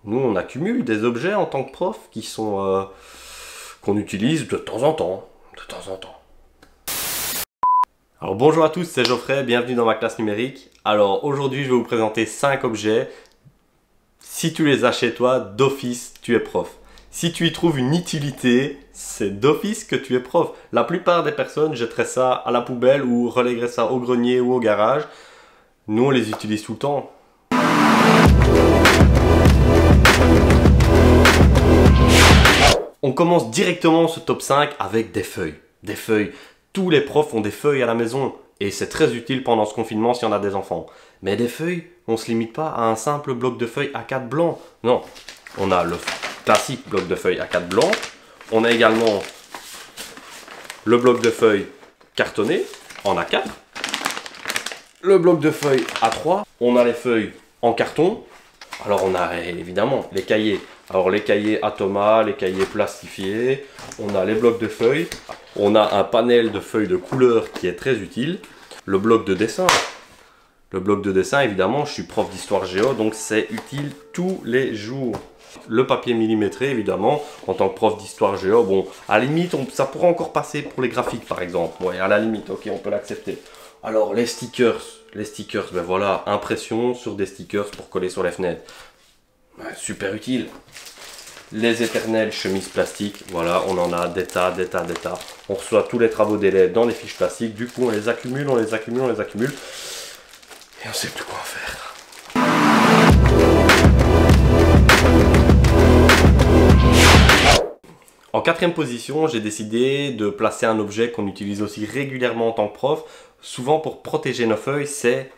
Nous, on accumule des objets en tant que prof qui sont qu'on utilise de temps en temps. Alors bonjour à tous, c'est Geoffrey, bienvenue dans ma classe numérique. Alors aujourd'hui, je vais vous présenter 5 objets. Si tu les as chez toi, d'office, tu es prof. Si tu y trouves une utilité, c'est d'office que tu es prof. La plupart des personnes jetteraient ça à la poubelle ou relègueraient ça au grenier ou au garage. Nous, on les utilise tout le temps. On commence directement ce top 5 avec des feuilles. Des feuilles. Tous les profs ont des feuilles à la maison. Et c'est très utile pendant ce confinement si on a des enfants. Mais des feuilles, on ne se limite pas à un simple bloc de feuilles A4 blanc. Non, on a le classique bloc de feuilles A4 blanc. On a également le bloc de feuilles cartonné en A4. Le bloc de feuilles A3. On a les feuilles en carton. Alors on a évidemment les cahiers. Alors les cahiers Atoma, les cahiers plastifiés. On a les blocs de feuilles. On a un panel de feuilles de couleur qui est très utile. Le bloc de dessin. Le bloc de dessin, évidemment, je suis prof d'histoire géo, donc c'est utile tous les jours. Le papier millimétré, évidemment, en tant que prof d'histoire géo, bon, à la limite, ça pourrait encore passer pour les graphiques, par exemple. Ouais, à la limite, ok, on peut l'accepter. Alors, les stickers, ben voilà, impression sur des stickers pour coller sur les fenêtres. Ouais, super utile. Les éternelles chemises plastiques, voilà, on en a des tas. On reçoit tous les travaux d'élèves dans des fiches plastiques, du coup, on les accumule. Et on sait plus quoi en faire. En quatrième position, j'ai décidé de placer un objet qu'on utilise aussi régulièrement en tant que prof, souvent pour protéger nos feuilles, c'est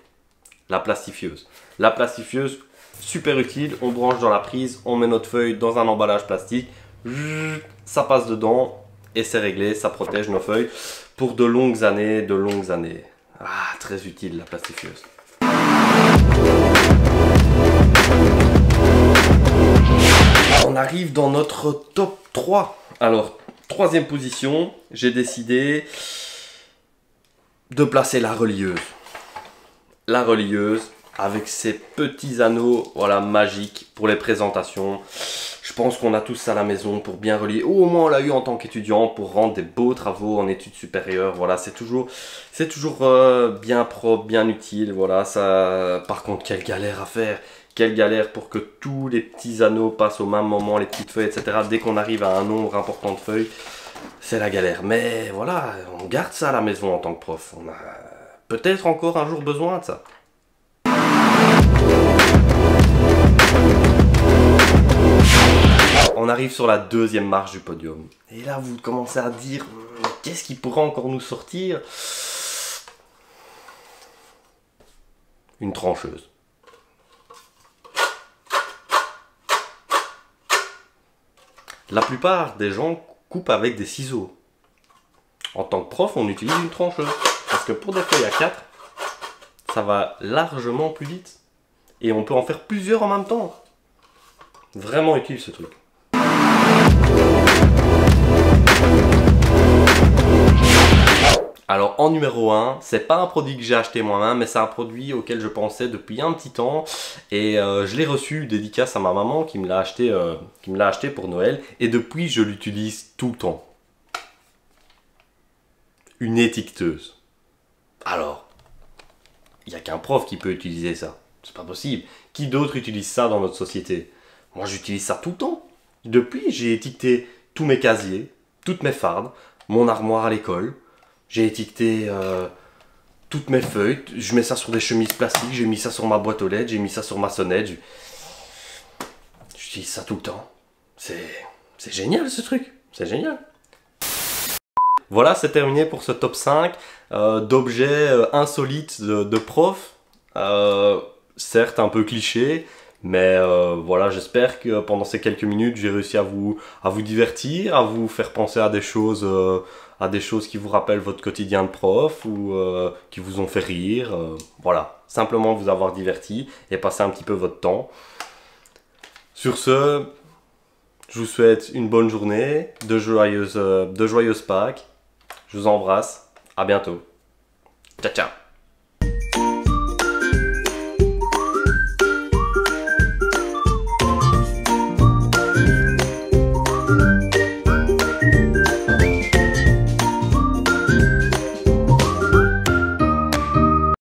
la plastifieuse. La plastifieuse, super utile, on branche dans la prise, on met notre feuille dans un emballage plastique, ça passe dedans et c'est réglé, ça protège nos feuilles pour de longues années. Ah, très utile la plastifieuse. On arrive dans notre top 3. Alors, troisième position, j'ai décidé de placer la relieuse. La relieuse avec ses petits anneaux, voilà, magiques pour les présentations. Je pense qu'on a tous ça à la maison pour bien relier. Ou au moins on l'a eu en tant qu'étudiant pour rendre des beaux travaux en études supérieures. Voilà, c'est toujours bien propre, bien utile. Voilà, ça. Par contre, quelle galère à faire. Quelle galère pour que tous les petits anneaux passent au même moment, les petites feuilles, etc. Dès qu'on arrive à un nombre important de feuilles, c'est la galère. Mais voilà, on garde ça à la maison en tant que prof. On a peut-être encore un jour besoin de ça. On arrive sur la deuxième marche du podium. Et là, vous commencez à dire, qu'est-ce qui pourrait encore nous sortir? Une trancheuse. La plupart des gens coupent avec des ciseaux. En tant que prof, on utilise une trancheuse. Parce que pour des feuilles A4, ça va largement plus vite. Et on peut en faire plusieurs en même temps. Vraiment utile ce truc. Alors en numéro 1, c'est pas un produit que j'ai acheté moi-même, mais c'est un produit auquel je pensais depuis un petit temps. Et je l'ai reçu dédicace à ma maman qui me l'a acheté pour Noël. Et depuis, je l'utilise tout le temps. Une étiqueteuse. Alors, il n'y a qu'un prof qui peut utiliser ça. C'est pas possible. Qui d'autre utilise ça dans notre société? Moi, j'utilise ça tout le temps. Depuis, j'ai étiqueté tous mes casiers, toutes mes fardes, mon armoire à l'école. J'ai étiqueté toutes mes feuilles. Je mets ça sur des chemises plastiques. J'ai mis ça sur ma boîte aux lettres. J'ai mis ça sur ma sonnette. J'utilise ça tout le temps. C'est génial ce truc. C'est génial. Voilà, c'est terminé pour ce top 5 d'objets insolites de profs. Certes, un peu cliché. Mais voilà, j'espère que pendant ces quelques minutes, j'ai réussi à vous divertir, à vous faire penser à des choses qui vous rappellent votre quotidien de prof ou qui vous ont fait rire. Voilà, simplement vous avoir diverti et passer un petit peu votre temps. Sur ce, je vous souhaite une bonne journée, de joyeuses Pâques. Je vous embrasse, à bientôt. Ciao, ciao.